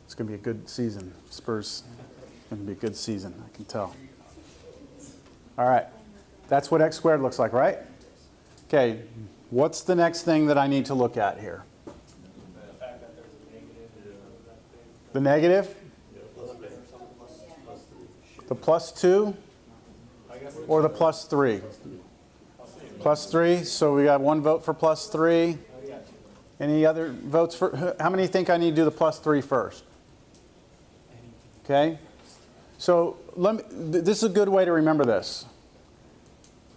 It's going to be a good season. Spurs, going to be a good season, I can tell. All right. That's what x squared looks like, right? Okay. What's the next thing that I need to look at here? The negative? The plus 2? Or the plus 3? Plus 3. So we got one vote for plus 3. Any other votes for? How many think I need to do the plus 3 first? Okay. So this is a good way to remember this.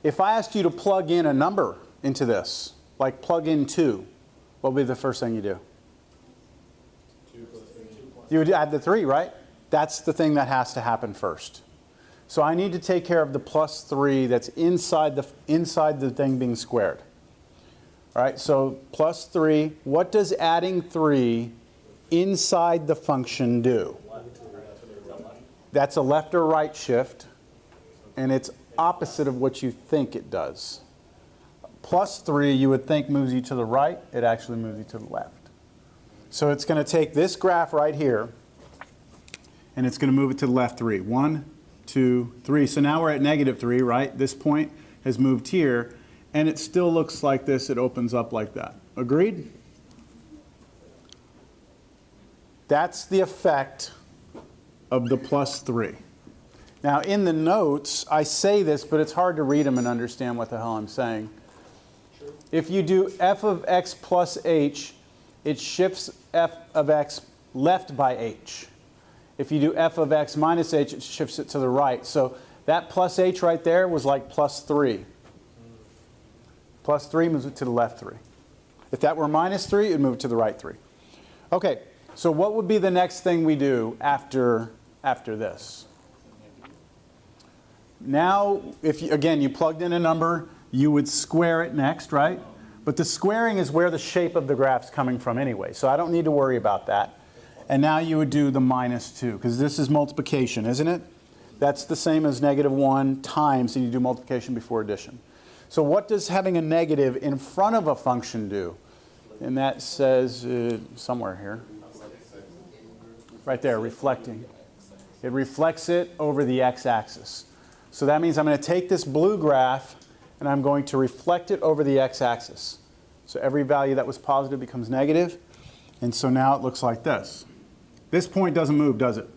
If I asked you to plug in a number into this, like plug in 2, what would be the first thing you do? You would add the 3, right? That's the thing that has to happen first. So I need to take care of the plus 3 that's inside the thing being squared. All right, so plus 3. What does adding 3 inside the function do? That's a left or right shift, and it's opposite of what you think it does. Plus 3, you would think moves you to the right. It actually moves you to the left. So it's going to take this graph right here, and it's going to move it to the left 3. 1, 2, 3. So now we're at negative 3, right? This point has moved here, and it still looks like this. It opens up like that. Agreed? That's the effect of the plus 3. Now, in the notes, I say this, but it's hard to read them and understand what the hell I'm saying. If you do f of x plus h, it shifts f of x left by h. If you do f of x minus h, it shifts it to the right. So that plus h right there was like plus 3. Plus 3 moves it to the left 3. If that were minus 3, it would move it to the right 3. Okay, so what would be the next thing we do after this? Now, if you, again, you plugged in a number, you would square it next, right? But the squaring is where the shape of the graph's coming from anyway, so I don't need to worry about that. And now you would do the minus 2, because this is multiplication, isn't it? That's the same as negative 1 times, and you do multiplication before addition. So what does having a negative in front of a function do? And that says somewhere here. Right there, reflecting. It reflects it over the x-axis. So that means I'm going to take this blue graph and I'm going to reflect it over the x-axis. So every value that was positive becomes negative. And so now it looks like this. This point doesn't move, does it?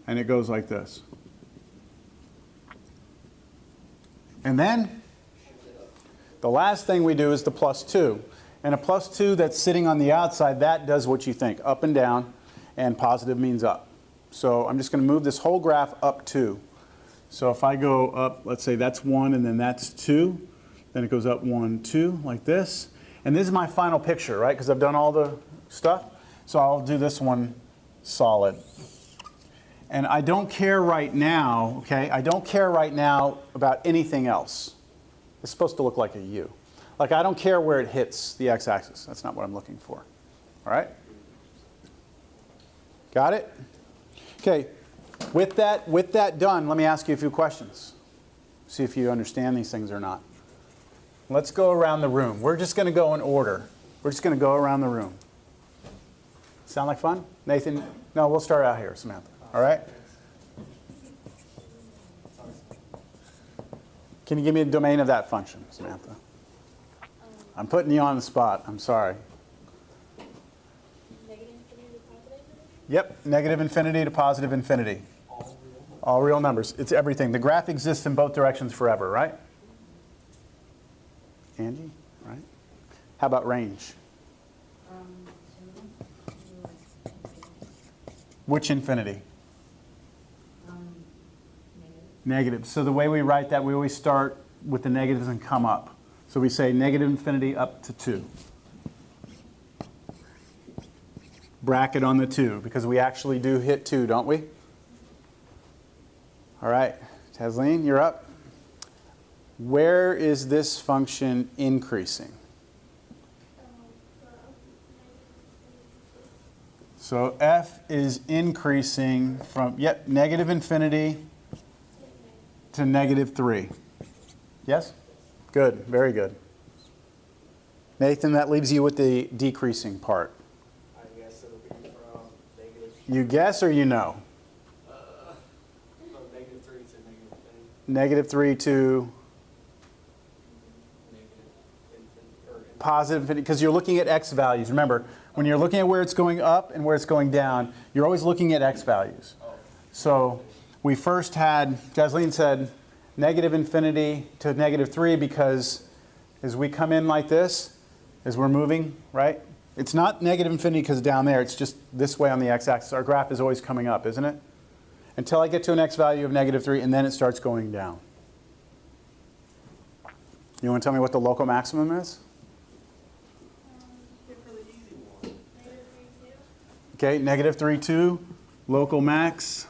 And it goes like this. And then the last thing we do is the plus 2. And a plus 2 that's sitting on the outside, that does what you think, up and down, and positive means up. So I'm just going to move this whole graph up 2. So if I go up, let's say that's 1 and then that's 2, then it goes up 1, 2, like this. And this is my final picture, right? Because I've done all the stuff. So I'll do this one solid. And I don't care right now, okay? I don't care right now about anything else. It's supposed to look like a U. Like I don't care where it hits the x-axis. That's not what I'm looking for. All right? Got it? Okay. With that done, let me ask you a few questions. See if you understand these things or not. Let's go around the room. We're just going to go in order. We're just going to go around the room. Sound like fun? Nathan? No, we'll start out here, Samantha. All right? Can you give me the domain of that function, Samantha? I'm putting you on the spot. I'm sorry. Negative infinity to positive infinity? Yep, negative infinity to positive infinity. All real numbers. It's everything. The graph exists in both directions forever, right? Angie, right? How about range? Which infinity? Negative. So the way we write that, we always start with the negatives and come up. So we say negative infinity up to 2. Bracket on the 2, because we actually do hit 2, don't we? All right, Tasleen, you're up. Where is this function increasing? So f is increasing from, yep, negative infinity to negative 3. Yes? Good, very good. Nathan, that leaves you with the decreasing part. I guess it'll be from negative You guess or you know? From -3 to -10. -3 to Negative infinity, or positive infinity, because you're looking at x values. Remember, when you're looking at where it's going up and where it's going down, you're always looking at x values. So we first had, Jasleen said, negative infinity to -3 because as we come in like this, as we're moving, right? It's not negative infinity because down there, it's just this way on the x-axis. Our graph is always coming up, isn't it? Until I get to an x value of -3, and then it starts going down. You want to tell me what the local maximum is? Okay, -3, 2, local max.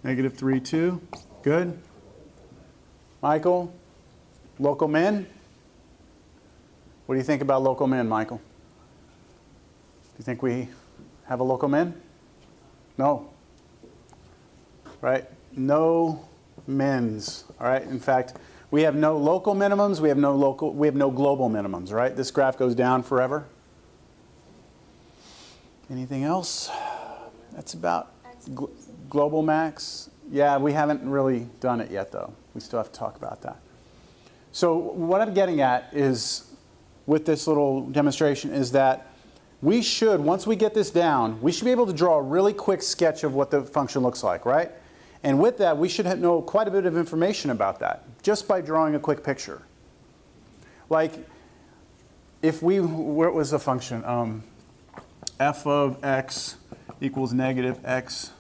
-3, 2, good. Michael, local min? What do you think about local min, Michael? Do you think we have a local min? No. Right? No mins. All right? In fact, we have no local minimums, we have no global minimums, right? This graph goes down forever. Anything else? That's about global max. Yeah, we haven't really done it yet though. We still have to talk about that. So what I'm getting at is, with this little demonstration, is that we should, once we get this down, we should be able to draw a really quick sketch of what the function looks like, right? And with that, we should know quite a bit of information about that, just by drawing a quick picture. Like, if we, where was the function? F of x equals -x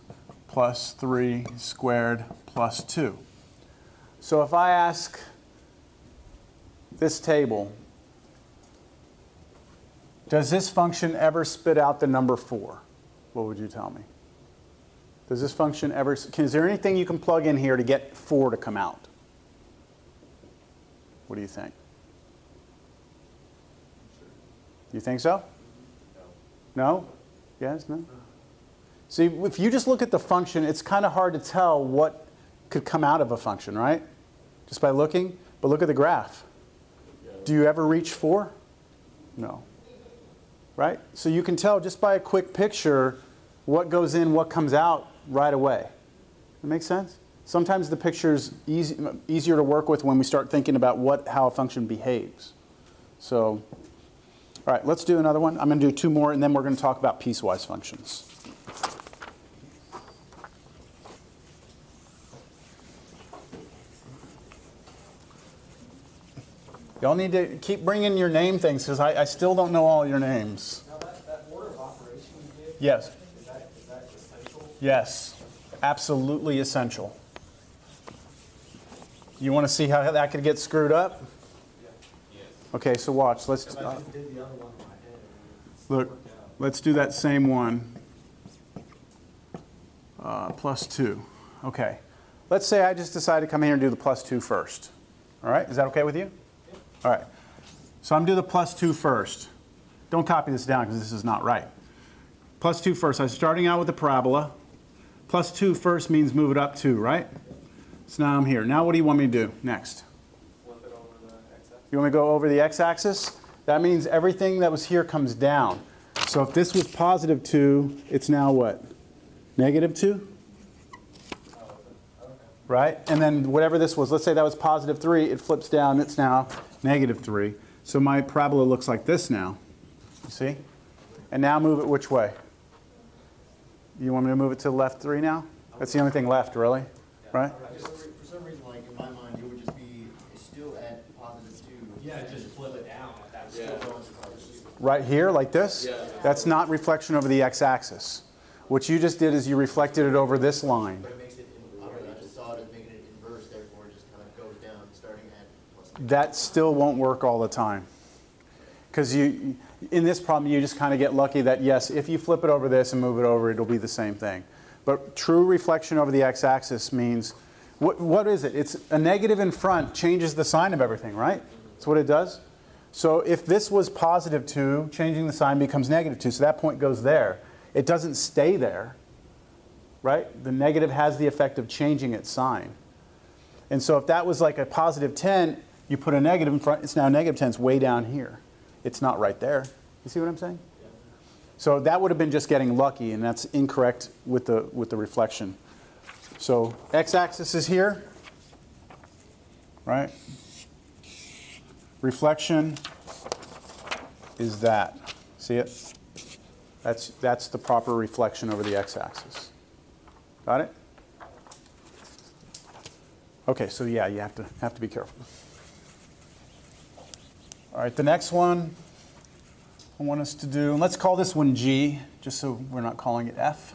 plus 3 squared plus 2. So if I ask this table, does this function ever spit out the number 4? What would you tell me? Does this function ever, is there anything you can plug in here to get 4 to come out? What do you think? You think so? No? Yes? No? See, if you just look at the function, it's kind of hard to tell what could come out of a function, right? Just by looking. But look at the graph. Do you ever reach 4? No. Right? So you can tell just by a quick picture what goes in, what comes out right away. That makes sense? Sometimes the picture's easier to work with when we start thinking about how a function behaves. So, all right, let's do another one. I'm going to do 2 more, and then we're going to talk about piecewise functions. Y'all need to keep bringing your name things, because I still don't know all your names. Now that order of operation you gave, Yes. is that essential? Yes. Absolutely essential. You want to see how that could get screwed up? Yeah. Okay, so watch. Let's Because I just did the other one in my head. And it's look. worked out. Let's do that same one. Plus 2. Okay. Let's say I just decide to come here and do the plus 2 first. All right? Is that okay with you? Yeah. All right. So I'm going to do the plus 2 first. Don't copy this down because this is not right. Plus 2 first. I'm starting out with the parabola. Plus 2 first means move it up 2, right? So now I'm here. Now what do you want me to do next? Flip it over the x-axis. You want me to go over the x-axis? That means everything that was here comes down. So if this was positive 2, it's now what? Negative 2? Oh, okay. Right? And then whatever this was, let's say that was positive 3, it flips down, it's now negative 3. So my parabola looks like this now. You see? And now move it which way? You want me to move it to the left 3 now? That's the only thing left, really. Right? For some reason, like in my mind, it would just be still at +2. Yeah, just flip it down. That's Still still going to +2. Right here, like this? Yeah. That's not reflection over the x-axis. What you just did is you reflected it over this line. But it makes it inverse. I just saw it as making it inverse, therefore it just kind of goes down, starting at +2. That still won't work all the time. Because in this problem, you just kind of get lucky that, yes, if you flip it over this and move it over, it'll be the same thing. But true reflection over the x-axis means, what is it? It's a negative in front changes the sign of everything, right? That's what it does. So if this was positive 2, changing the sign becomes negative 2. So that point goes there. It doesn't stay there, right? The negative has the effect of changing its sign. And so if that was like a positive 10, you put a negative in front, it's now negative 10, it's way down here. It's not right there. You see what I'm saying? So that would have been just getting lucky, and that's incorrect with the reflection. So x-axis is here, right? Reflection is that. See it? That's the proper reflection over the x-axis. Got it? Okay, so yeah, you have to be careful. All right, the next one I want us to do, let's call this one G, just so we're not calling it F.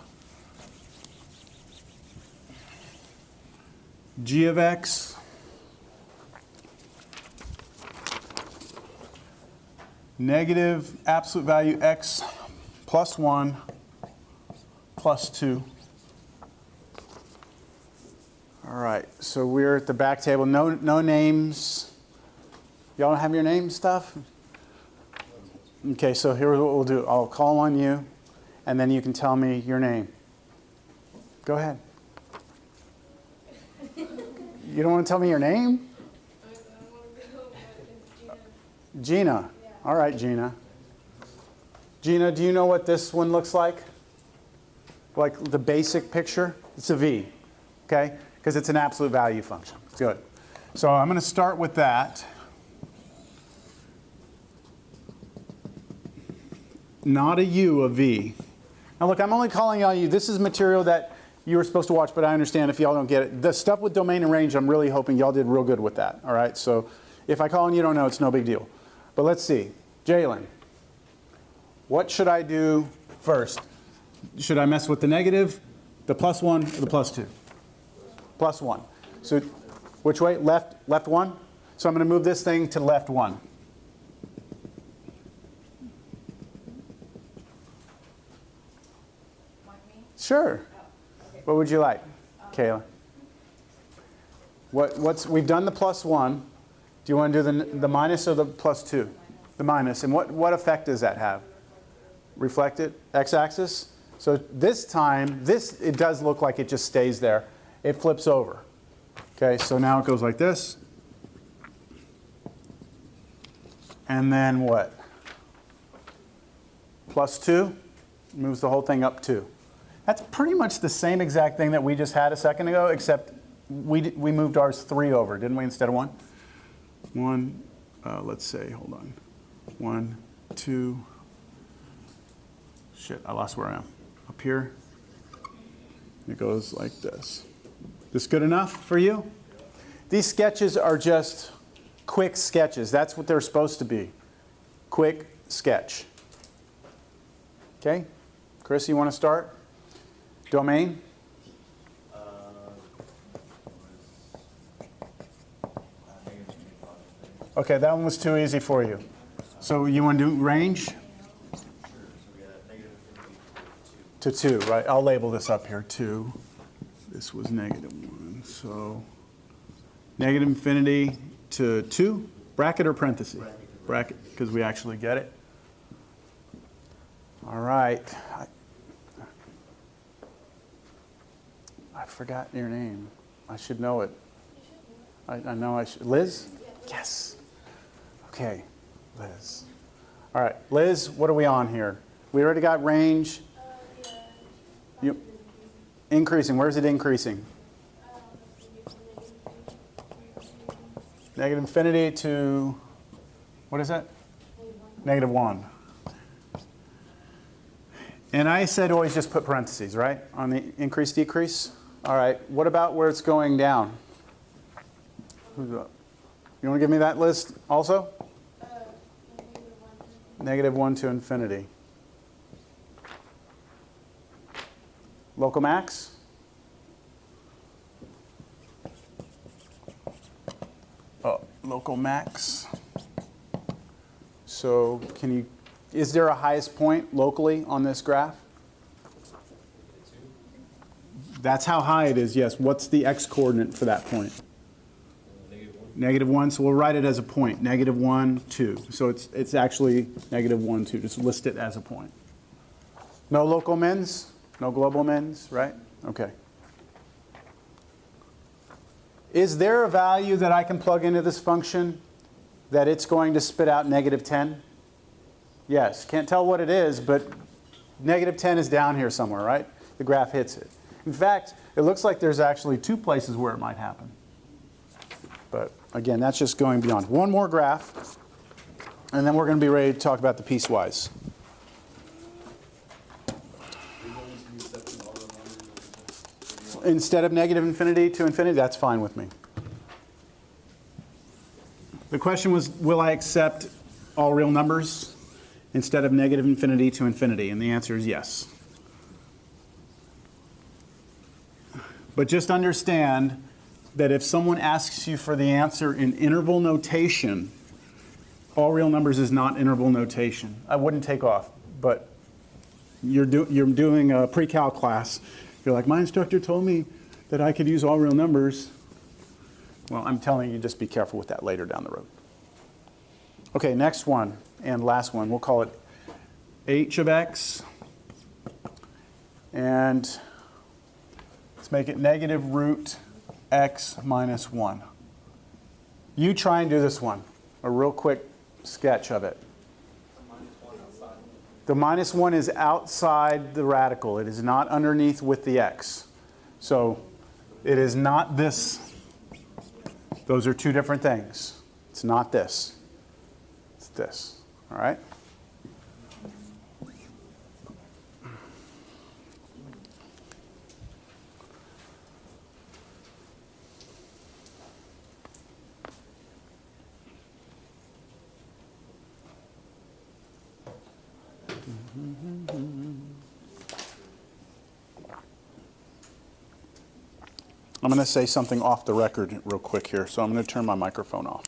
G of x negative absolute value x plus 1 plus 2. All right, so we're at the back table. No names. Y'all don't have your name stuff? Okay, so here's what we'll do. I'll call on you, and then you can tell me your name. Go ahead. You don't want to tell me your name? I want to go, but it's Gina. Gina. Yeah. All right, Gina. Gina, do you know what this one looks like? Like the basic picture? It's a V, okay? Because it's an absolute value function. Good. So I'm going to start with that. Not a U, a V. Now look, I'm only calling on you. This is material that you were supposed to watch, but I understand if y'all don't get it. The stuff with domain and range, I'm really hoping y'all did real good with that. All right, so if I call and you don't know, it's no big deal. But let's see. Jalen, what should I do first? Should I mess with the negative, the plus 1, or the plus 2? Plus 1. So which way? Left 1? So I'm going to move this thing to left 1. Sure. What would you like, Kayla? We've done the plus 1. Do you want to do the minus or the plus 2? The minus. And what effect does that have? Reflected, x-axis. So this time, it does look like it just stays there. It flips over. Okay, so now it goes like this. And then what? Plus 2 moves the whole thing up 2. That's pretty much the same exact thing that we just had a second ago, except we moved ours 3 over, didn't we, instead of 1? 1, let's say, hold on. 1, 2. Shit, I lost where I am. Up here. It goes like this. This good enough for you? These sketches are just quick sketches. That's what they're supposed to be. Quick sketch. Okay? Chris, you want to start? Domain? Okay, that one was too easy for you. So you want to do range? Sure, so we got negative infinity To 2, right? I'll label this up here, 2. This was negative 1. So negative infinity to 2, bracket or parenthesis? Bracket, because we actually get it. All right. I forgot your name. I should know it. I know I should. Liz? Yes. Okay, Liz. All right, Liz, what are we on here? We already got range. You, increasing. Where is it increasing? Negative infinity to, what is that? Negative 1. And I said always just put parentheses, right? On the increase, decrease. All right, what about where it's going down? Who's up? You want to give me that list also? Negative 1 to infinity. Local max? Oh, local max. So can you, is there a highest point locally on this graph? That's how high it is, yes. What's the x-coordinate for that point? Negative 1, so we'll write it as a point. Negative 1, 2. So it's actually negative 1, 2. Just list it as a point. No local mins? No global mins, right? Okay. Is there a value that I can plug into this function that it's going to spit out negative 10? Yes. Can't tell what it is, but negative 10 is down here somewhere, right? The graph hits it. In fact, it looks like there's actually 2 places where it might happen. But again, that's just going beyond. One more graph, and then we're going to be ready to talk about the piecewise. Instead of negative infinity to infinity, that's fine with me. The question was, will I accept all real numbers instead of negative infinity to infinity? And the answer is yes. But just understand that if someone asks you for the answer in interval notation, all real numbers is not interval notation. I wouldn't take off, but you're doing a pre-cal class. You're like, my instructor told me that I could use all real numbers. Well, I'm telling you, just be careful with that later down the road. Okay, next one and last one. We'll call it h of x. And let's make it negative root x minus 1. You try and do this one. A real quick sketch of it. The minus 1 is outside the radical. It is not underneath with the x. So it is not this. Those are 2 different things. It's not this. It's this. All right? I'm going to say something off the record real quick here, so I'm going to turn my microphone off.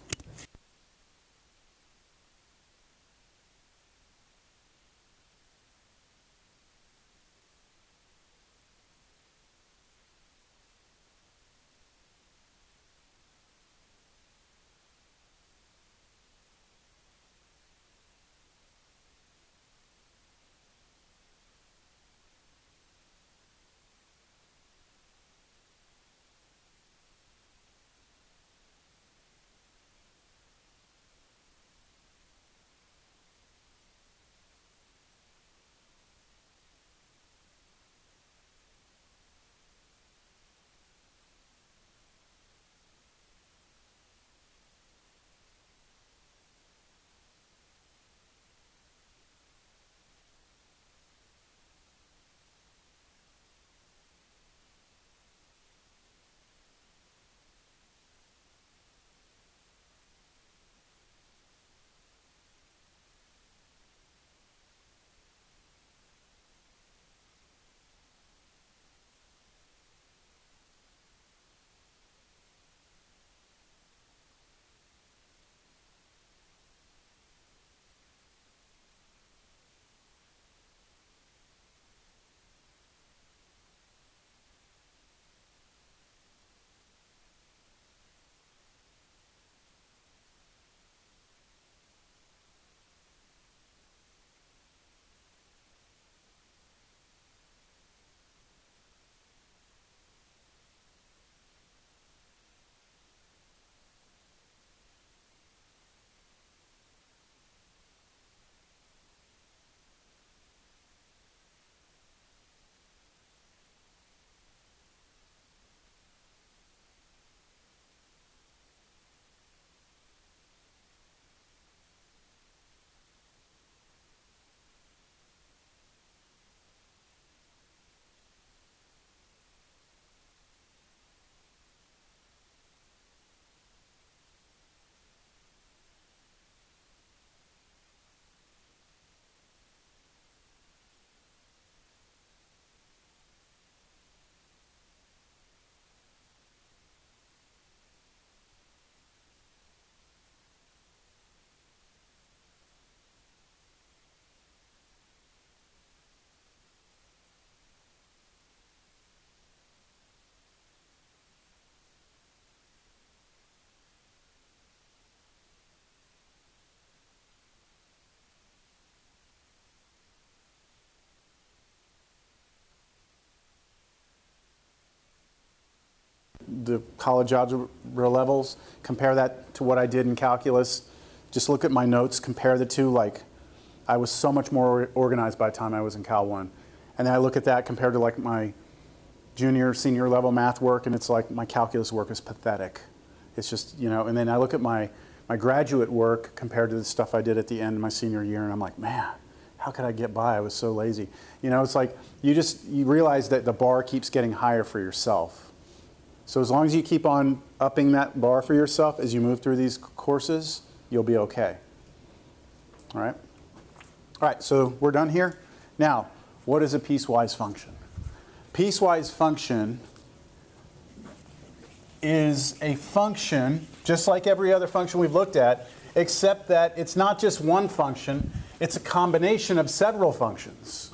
The college algebra levels, compare that to what I did in calculus. Just look at my notes, compare the two. Like, I was so much more organized by the time I was in Cal 1. And then I look at that compared to like my junior, senior level math work, and it's like my calculus work is pathetic. It's just, you know, and then I look at my graduate work compared to the stuff I did at the end of my senior year, and I'm like, man, how could I get by? I was so lazy. You know, it's like you realize that the bar keeps getting higher for yourself. So as long as you keep on upping that bar for yourself as you move through these courses, you'll be okay. All right? All right, so we're done here. Now, what is a piecewise function? Piecewise function is a function, just like every other function we've looked at, except that it's not just one function, it's a combination of several functions.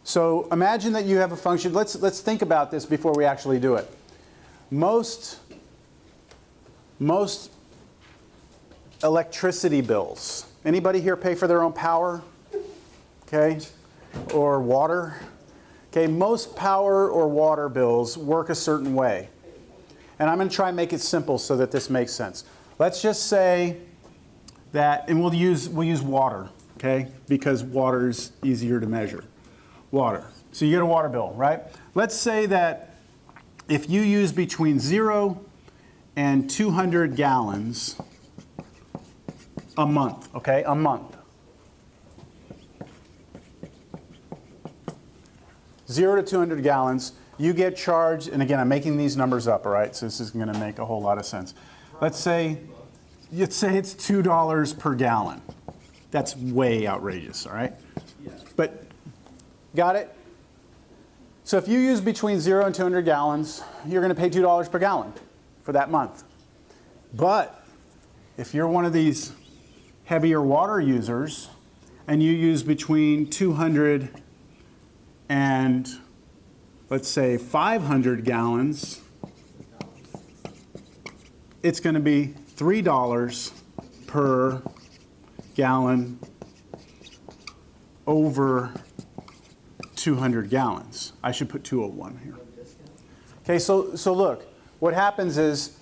So imagine that you have a function. Let's think about this before we actually do it. Most electricity bills. Anybody here pay for their own power? Okay, or water? Okay, most power or water bills work a certain way. And I'm going to try and make it simple so that this makes sense. Let's just say that, and we'll use water, okay? Because water is easier to measure. Water. So you get a water bill, right? Let's say that if you use between 0 and 200 gallons a month, okay? A month. 0 to 200 gallons, you get charged, and again, I'm making these numbers up, all right? So this is going to make a whole lot of sense. Let's say it's $2 per gallon. That's way outrageous, all right? But, got it? So if you use between 0 and 200 gallons, you're going to pay $2 per gallon for that month. But if you're one of these heavier water users, and you use between 200 and, let's say, 500 gallons, it's going to be $3 per gallon over 200 gallons. I should put 201 here. Okay, so look, what happens is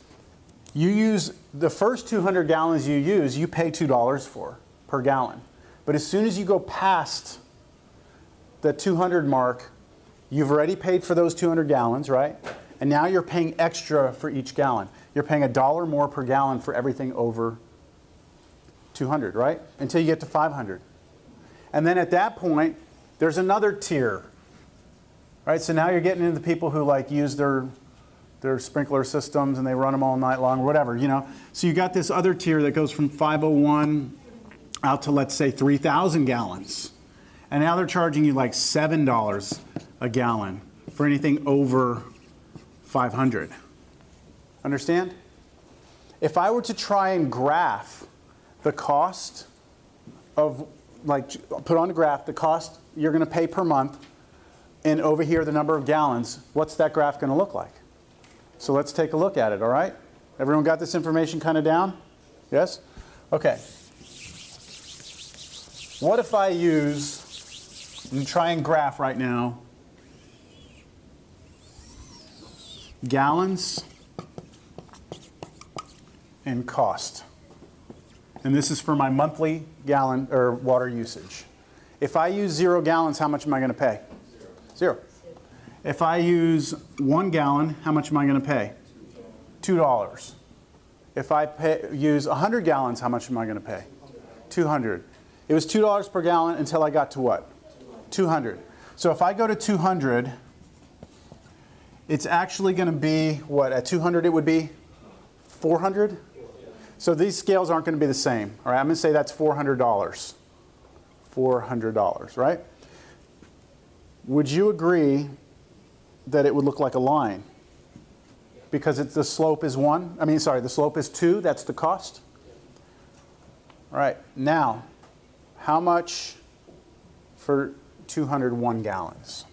you use the first 200 gallons you pay $2 for per gallon. But as soon as you go past the 200 mark, you've already paid for those 200 gallons, right? And now you're paying extra for each gallon. You're paying $1 more per gallon for everything over 200, right? Until you get to 500. And then at that point, there's another tier, right? So now you're getting into the people who like use their sprinkler systems and they run them all night long or whatever, you know. So you got this other tier that goes from 501 out to, let's say, 3,000 gallons. And now they're charging you like $7 a gallon for anything over 500. Understand? If I were to try and graph the cost of, like, put on a graph the cost you're going to pay per month, and over here the number of gallons, what's that graph going to look like? So let's take a look at it, all right? Everyone got this information kind of down? Yes? Okay. What if I use, and try and graph right now, gallons and cost. And this is for my monthly gallon or water usage. If I use 0 gallons, how much am I going to pay? 0. If I use 1 gallon, how much am I going to pay? $2. If I use 100 gallons, how much am I going to pay? 200. It was $2 per gallon until I got to what? 200. So if I go to 200, it's actually going to be, what, at 200 it would be 400? So these scales aren't going to be the same. All right, I'm going to say that's $400. $400, right? Would you agree that it would look like a line? Because the slope is 1. I mean, sorry, the slope is 2. That's the cost. All right, now, how much for 201 gallons?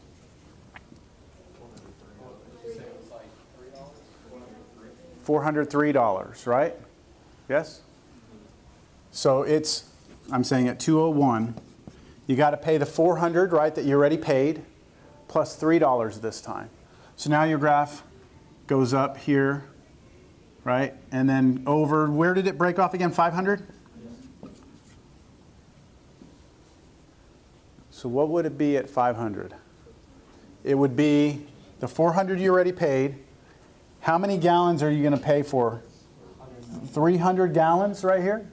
$403, right? Yes? So it's, I'm saying at 201, you got to pay the 400, right, that you already paid, plus $3 this time. So now your graph goes up here, right? And then over, where did it break off again, 500? So what would it be at 500? It would be the 400 you already paid. How many gallons are you going to pay for? 300 gallons right here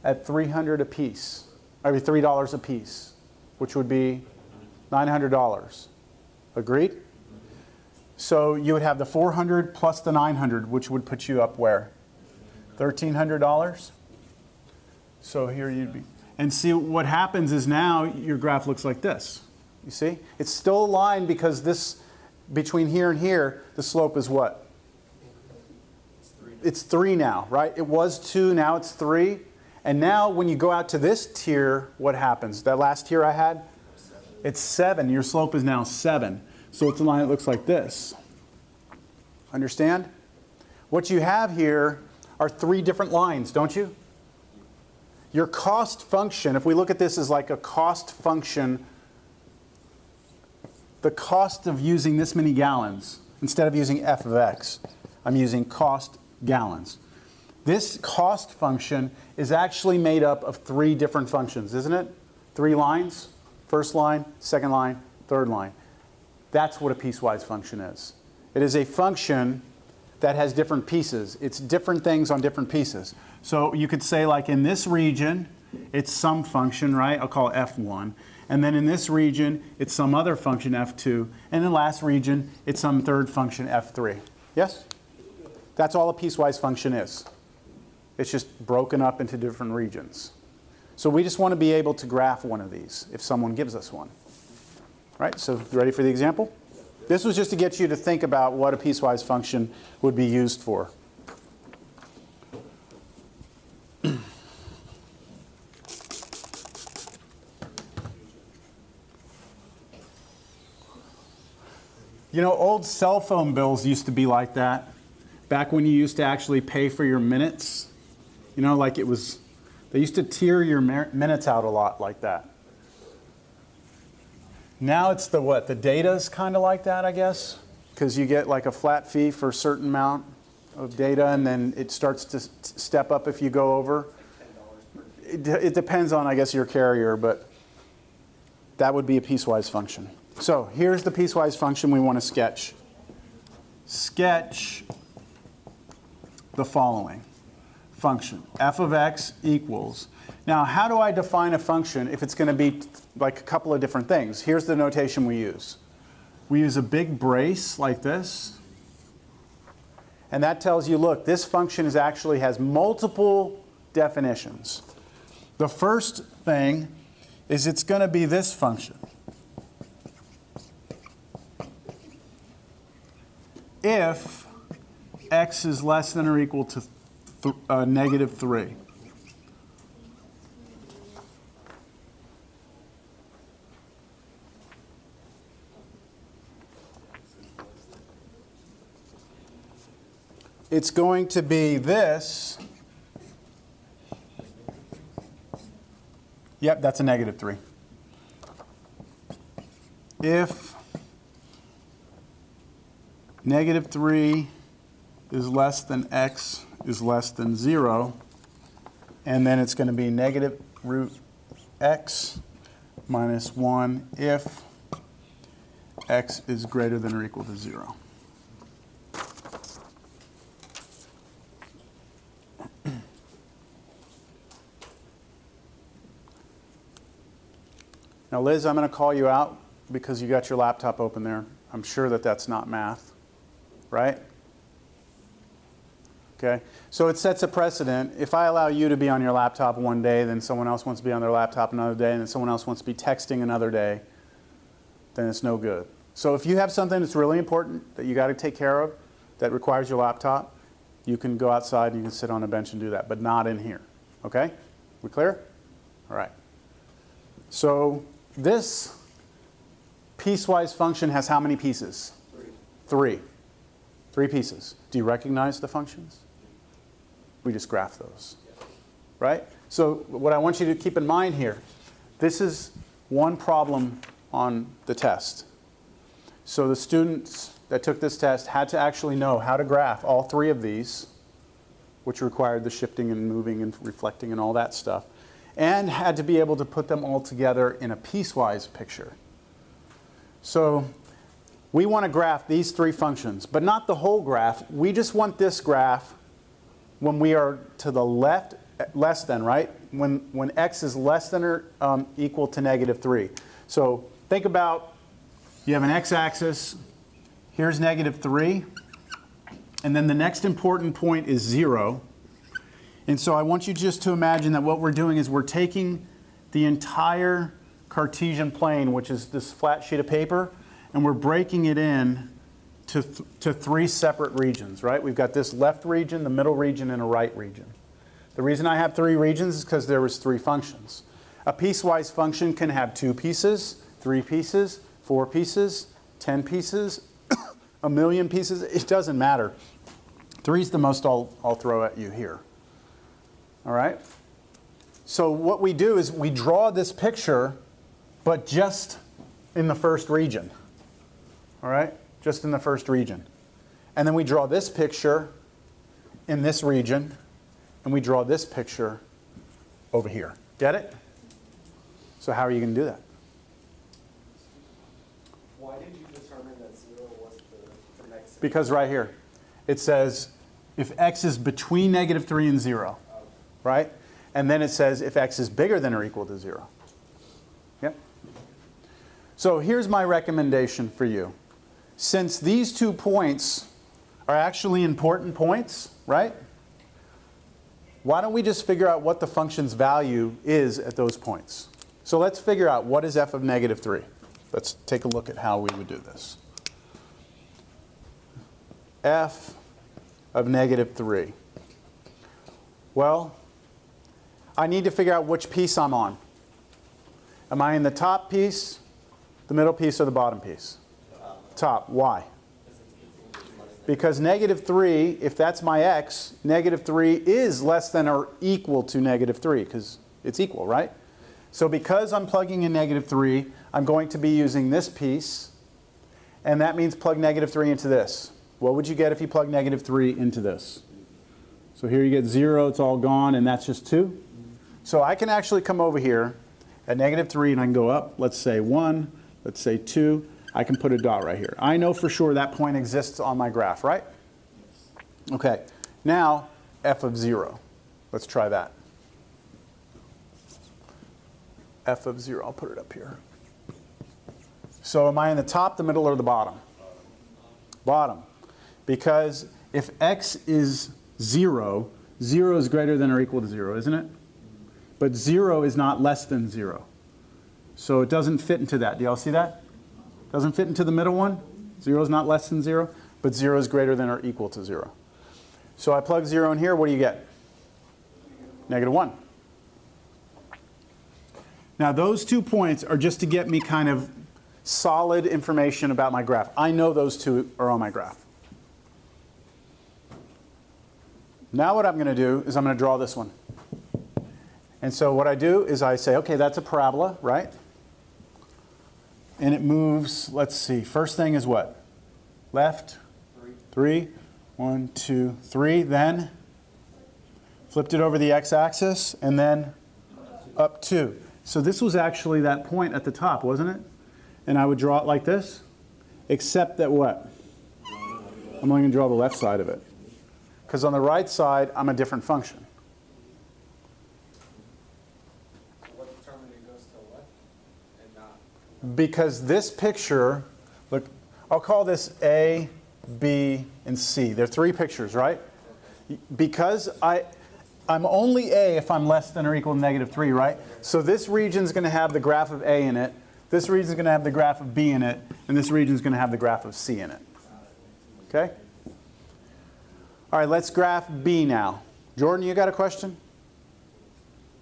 at 300 a piece. I mean $3 a piece, which would be $900. Agreed? So you would have the 400 plus the 900, which would put you up where? $1,300? So here you'd be. And see, what happens is now your graph looks like this. You see? It's still a line because this, between here and here, the slope is what? It's 3 now, right? It was 2, now it's 3. And now when you go out to this tier, what happens? That last tier I had? It's 7. Your slope is now 7. So it's a line that looks like this. Understand? What you have here are 3 different lines, don't you? Your cost function, if we look at this as like a cost function, the cost of using this many gallons, instead of using f of x, I'm using cost gallons. This cost function is actually made up of 3 different functions, isn't it? 3 lines, first line, second line, third line. That's what a piecewise function is. It is a function that has different pieces. It's different things on different pieces. So you could say like in this region, it's some function, right? I'll call it f1. And then in this region, it's some other function, f2. And in the last region, it's some third function, f3. Yes? That's all a piecewise function is. It's just broken up into different regions. So we just want to be able to graph one of these if someone gives us one. Right? So you ready for the example? This was just to get you to think about what a piecewise function would be used for. You know, old cell phone bills used to be like that. Back when you used to actually pay for your minutes. You know, like it was, they used to tier your minutes out a lot like that. Now it's the what? The data's kind of like that, I guess, because you get like a flat fee for a certain amount of data, and then it starts to step up if you go over. It depends on, I guess, your carrier, but that would be a piecewise function. So here's the piecewise function we want to sketch. Sketch the following function. F of x equals. Now, how do I define a function if it's going to be like a couple of different things? Here's the notation we use. We use a big brace like this. And that tells you, look, this function actually has multiple definitions. The first thing is it's going to be this function. If x is less than or equal to negative 3. It's going to be this. Yep, that's a negative 3. If negative 3 is less than x is less than 0, and then it's going to be negative root x minus 1 if x is greater than or equal to 0. Now, Liz, I'm going to call you out because you got your laptop open there. I'm sure that that's not math, right? Okay, so it sets a precedent. If I allow you to be on your laptop one day, then someone else wants to be on their laptop another day, and then someone else wants to be texting another day, then it's no good. So if you have something that's really important that you got to take care of that requires your laptop, you can go outside and you can sit on a bench and do that, but not in here. Okay? We clear? All right. So this piecewise function has how many pieces? 3. 3 pieces. Do you recognize the functions? We just graph those. Right? So what I want you to keep in mind here, this is one problem on the test. So the students that took this test had to actually know how to graph all 3 of these, which required the shifting and moving and reflecting and all that stuff. and had to be able to put them all together in a piecewise picture. So we want to graph these three functions, but not the whole graph. We just want this graph when we are to the left, less than, right? When x is less than or equal to -3. So think about, you have an x-axis, here's -3, and then the next important point is 0. And so I want you just to imagine that what we're doing is we're taking the entire Cartesian plane, which is this flat sheet of paper, and we're breaking it in to three separate regions, right? We've got this left region, the middle region, and a right region. The reason I have three regions is because there was three functions. A piecewise function can have 2 pieces, 3 pieces, 4 pieces, 10 pieces, a million pieces. It doesn't matter. 3 is the most I'll throw at you here. All right? So what we do is we draw this picture, but just in the first region. All right? Just in the first region. And then we draw this picture in this region, and we draw this picture over here. Get it? So how are you going to do that? Why did you determine that 0 was the next? Because right here, it says if x is between -3 and 0, right? And then it says if x is bigger than or equal to 0. Yep. So here's my recommendation for you. Since these 2 points are actually important points, right? Why don't we just figure out what the function's value is at those points? So let's figure out what is f of -3. Let's take a look at how we would do this. F of -3. Well, I need to figure out which piece I'm on. Am I in the top piece, the middle piece, or the bottom piece? Top. Why? Because -3, if that's my x, -3 is less than or equal to -3, because it's equal, right? So because I'm plugging in -3, I'm going to be using this piece, and that means plug -3 into this. What would you get if you plug -3 into this? So here you get 0, it's all gone, and that's just 2. So I can actually come over here at -3, and I can go up, let's say 1, let's say 2. I can put a dot right here. I know for sure that point exists on my graph, right? Okay, now f of 0. Let's try that. F of 0, I'll put it up here. So am I in the top, the middle, or the bottom? Bottom. Because if x is 0, 0 is greater than or equal to 0, isn't it? But 0 is not less than 0. So it doesn't fit into that. Do y'all see that? Doesn't fit into the middle one. 0 is not less than 0, but 0 is greater than or equal to 0. So I plug 0 in here, what do you get? -1. Now those 2 points are just to get me kind of solid information about my graph. I know those 2 are on my graph. Now what I'm going to do is I'm going to draw this one. And so what I do is I say, okay, that's a parabola, right? And it moves, let's see, first thing is what? Left, 3, 1, 2, 3, then flipped it over the x-axis, and then up 2. So this was actually that point at the top, wasn't it? And I would draw it like this, except that what? I'm only going to draw the left side of it. Because on the right side, I'm a different function. What determined it goes to the left and not? Because this picture, look, I'll call this A, B, and C. They're 3 pictures, right? Because I'm only A if I'm less than or equal to -3, right? So this region's going to have the graph of A in it, this region's going to have the graph of B in it, and this region's going to have the graph of C in it. Okay? All right, let's graph B now. Jordan, you got a question?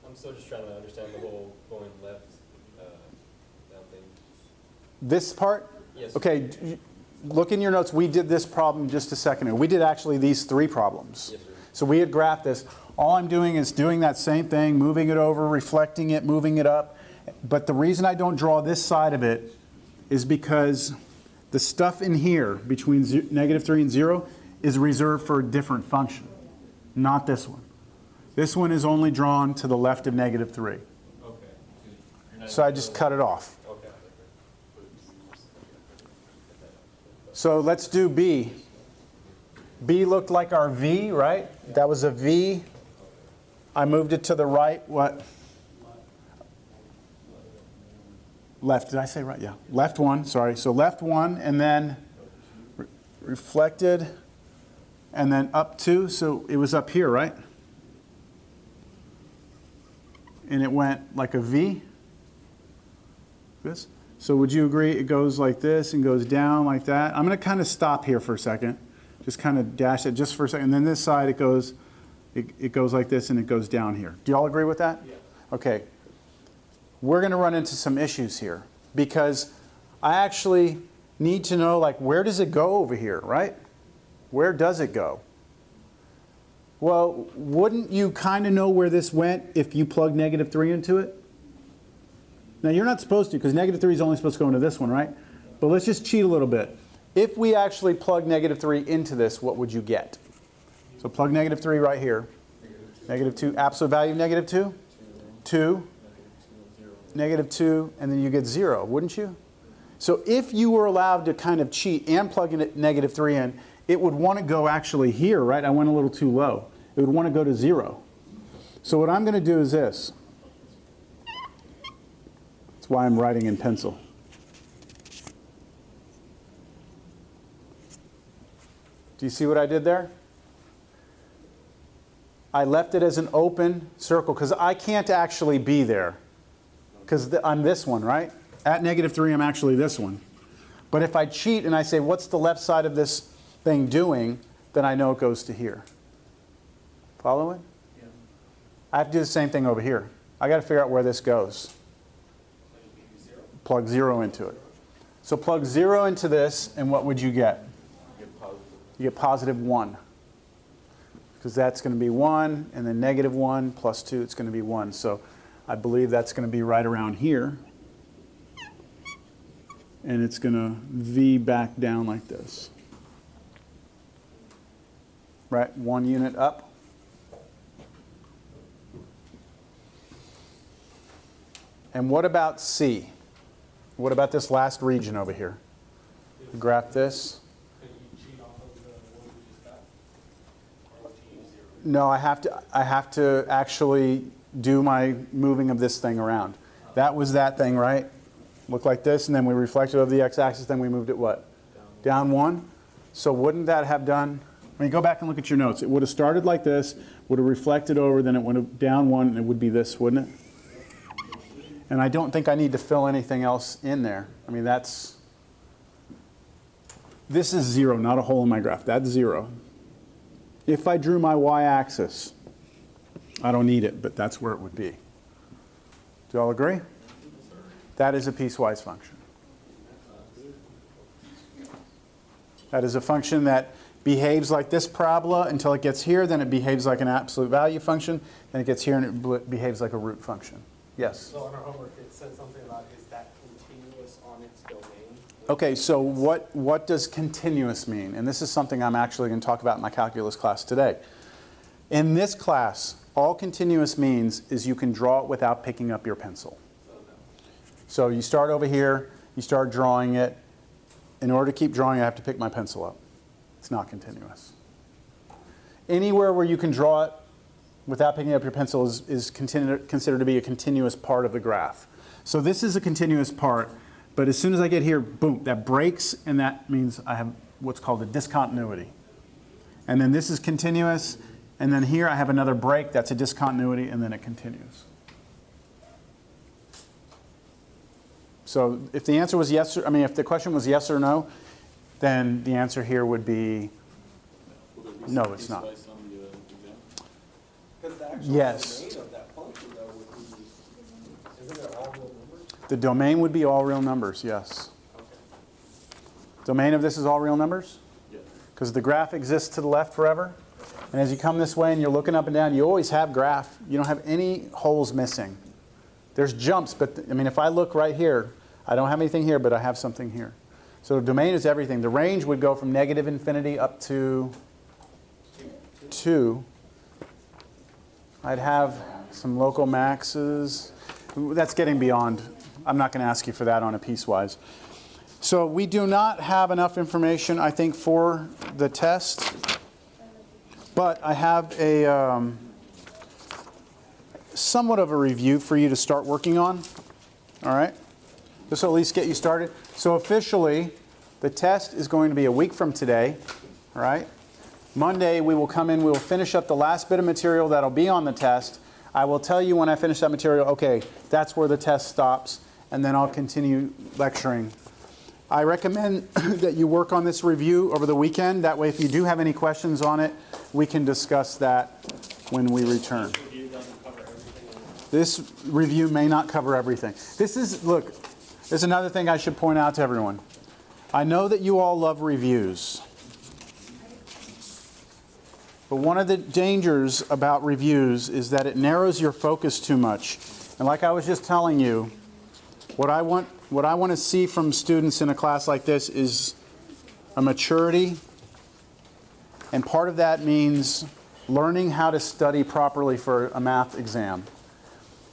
I'm still just trying to understand the whole going left down thing. This part? Yes. Okay, look in your notes. We did this problem just a second ago. We did actually these 3 problems. Yes, sir. So we had graphed this. All I'm doing is doing that same thing, moving it over, reflecting it, moving it up. But the reason I don't draw this side of it is because the stuff in here between -3 and 0 is reserved for a different function, not this one. This one is only drawn to the left of -3. So I just cut it off. Okay. So let's do B. B looked like our V, right? That was a V. I moved it to the right. What? Left. Did I say right? Yeah. Left one. Sorry. So left one, and then reflected, and then up two. So it was up here, right? And it went like a V. This. So would you agree it goes like this and goes down like that? I'm going to kind of stop here for a second. Just kind of dash it just for a second. And then this side it goes like this and it goes down here. Do you all agree with that? Yeah. Okay. We're going to run into some issues here because I actually need to know, like, where does it go over here, right? Where does it go? Well, wouldn't you kind of know where this went if you plug -3 into it? Now, you're not supposed to because -3 is only supposed to go into this one, right? But let's just cheat a little bit. If we actually plug -3 into this, what would you get? So plug -3 right here. -2, absolute value of -2? 2. -2, and then you get 0, wouldn't you? So if you were allowed to kind of cheat and plug in -3 in, it would want to go actually here, right? I went a little too low. It would want to go to 0. So what I'm going to do is this. That's why I'm writing in pencil. Do you see what I did there? I left it as an open circle because I can't actually be there because I'm this one, right? At -3, I'm actually this one. But if I cheat and I say, what's the left side of this thing doing, then I know it goes to here. Following? Yeah. I have to do the same thing over here. I got to figure out where this goes. Plug 0 into it. So plug 0 into this, and what would you get? You get +1. Because that's going to be 1, and then -1 plus 2, it's going to be 1. So I believe that's going to be right around here. And it's going to V back down like this. Right, 1 unit up. And what about C? What about this last region over here? Graph this. Can you cheat off of the one we just got? Or would you use 0? No, I have to actually do my moving of this thing around. That was that thing, right? Looked like this, and then we reflected over the x-axis, then we moved it what? Down 1. So wouldn't that have done, when you go back and look at your notes, it would have started like this, would have reflected over, then it would have down 1, and it would be this, wouldn't it? And I don't think I need to fill anything else in there. I mean, this is 0, not a hole in my graph. That's 0. If I drew my y-axis, I don't need it, but that's where it would be. Do you all agree? That is a piecewise function. That is a function that behaves like this parabola until it gets here, then it behaves like an absolute value function, then it gets here and it behaves like a root function. Yes? So on our homework, it said something about is that continuous on its domain? Okay, so what does continuous mean? And this is something I'm actually going to talk about in my calculus class today. In this class, all continuous means is you can draw it without picking up your pencil. So you start over here, you start drawing it. In order to keep drawing, I have to pick my pencil up. It's not continuous. Anywhere where you can draw it without picking up your pencil is considered to be a continuous part of the graph. So this is a continuous part, but as soon as I get here, boom, that breaks, and that means I have what's called a discontinuity. And then this is continuous, and then here I have another break, that's a discontinuity, and then it continues. So if the answer was yes, if the question was yes or no, then the answer here would be no, it's not. Because the actual Yes. domain of that function, though, would be, isn't it all real numbers? The domain would be all real numbers, yes. Okay. Domain of this is all real numbers? Yes. Because the graph exists to the left forever. And as you come this way and you're looking up and down, you always have graph. You don't have any holes missing. There's jumps, but if I look right here, I don't have anything here, but I have something here. So the domain is everything. The range would go from -infinity up to 2. I'd have some local maxes. That's getting beyond, I'm not going to ask you for that on a piecewise. So we do not have enough information, I think, for the test, but I have a somewhat of a review for you to start working on, all right? This will at least get you started. So officially, the test is going to be a week from today, all right? Monday, we will come in, we will finish up the last bit of material that'll be on the test. I will tell you when I finish that material, okay, that's where the test stops, and then I'll continue lecturing. I recommend that you work on this review over the weekend. That way, if you do have any questions on it, we can discuss that when we return. This review may not cover everything. This is, look, there's another thing I should point out to everyone. I know that you all love reviews. But one of the dangers about reviews is that it narrows your focus too much. And like I was just telling you, what I want to see from students in a class like this is a maturity. And part of that means learning how to study properly for a math exam.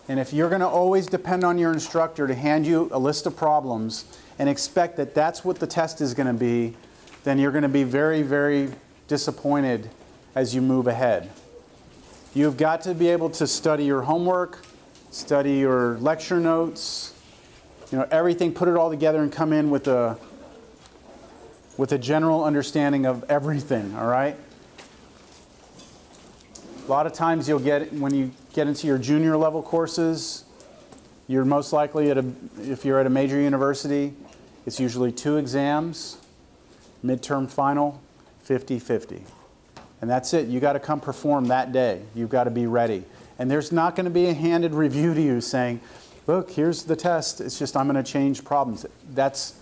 And if you're going to always depend on your instructor to hand you a list of problems and expect that that's what the test is going to be, then you're going to be very, very disappointed as you move ahead. You've got to be able to study your homework, study your lecture notes, everything, put it all together and come in with a general understanding of everything, all right? A lot of times you'll get, when you get into your junior level courses, you're most likely if you're at a major university, it's usually 2 exams, midterm final, 50-50. And that's it. You got to come perform that day. You've got to be ready. And there's not going to be a handed review to you saying, look, here's the test. It's just I'm going to change problems. That's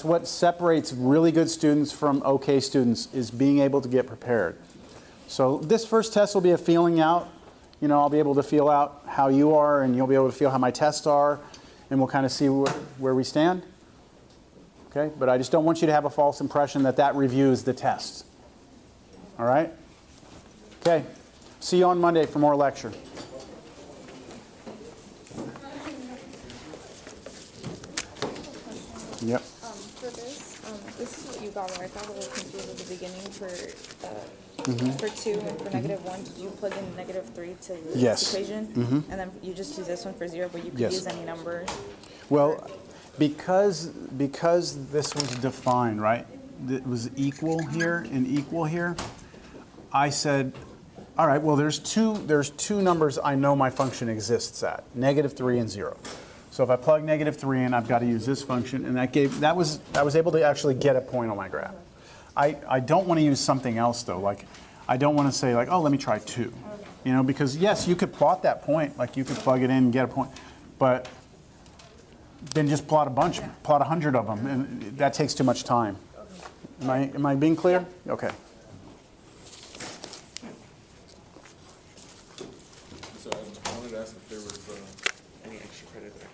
what separates really good students from okay students, is being able to get prepared. So this first test will be a feeling out. I'll be able to feel out how you are, and you'll be able to feel how my tests are, and we'll kind of see where we stand. Okay? But I just don't want you to have a false impression that that review is the test. All right? Okay. See you on Monday for more lecture. Yep. For this is what you got, where I got a little confused at the beginning for 2 and for -1. Did you plug in -3 to this Yes. equation? And then you just use this one for 0, but you could Yes. use any number. Well, because this was defined, right? It was equal here and equal here. I said, all right, well, there's two numbers I know my function exists at, -3 and 0. So if I plug -3 in, I've got to use this function, and I was able to actually get a point on my graph. I don't want to use something else though. Like, I don't want to say like, oh, let me try 2, because yes, you could plot that point, like you could plug it in and get a point, but then just plot 100 of them, and that takes too much time. Am I being clear? Okay. So I wanted to ask if there was any extra credit that I